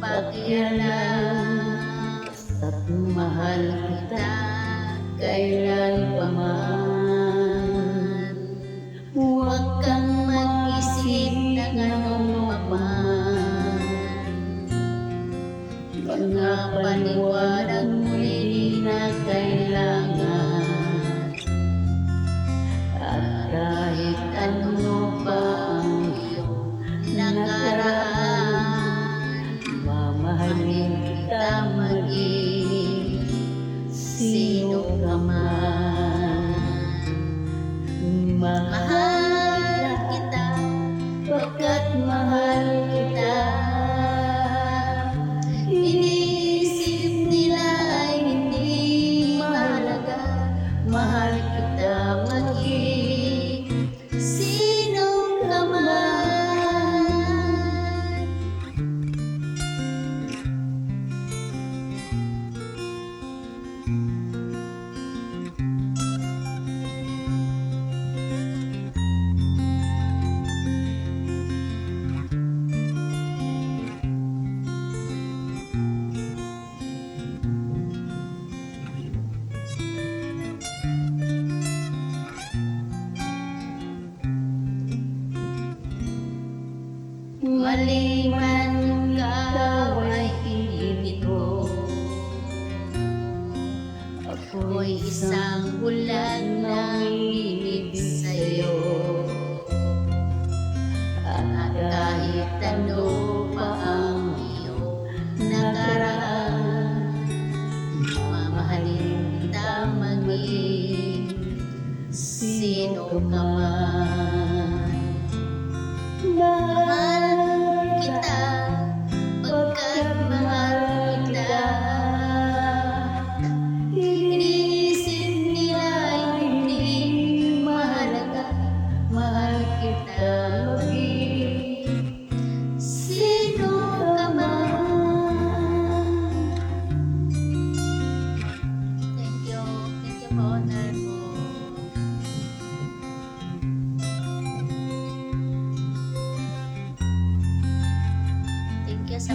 pakialam at mahal kita kailanpaman. Huwag kang mag-isip ng anong paman, mga paliwanag muli na kailangan. At kahit ano pa ang iyong nakaraan, mamahalin kita maging sino ka man. Mahal kita, pagkat mahal kita. Iniisip nila ay hindi mahalaga. Mahal kita maging sino ka man. Mali man ikaw ay hindi ko, ako'y isang bulag na ibig sa'yo. At kahit ano pa ang iyong nakaraan, mamahalin kita maging sino ka man. Mahal kita, pagkat mahal kita. Iniisip nila ay hindi mahalaga. Mahal kita maging sino ka man. Thank you po, Narmo. Thank you sa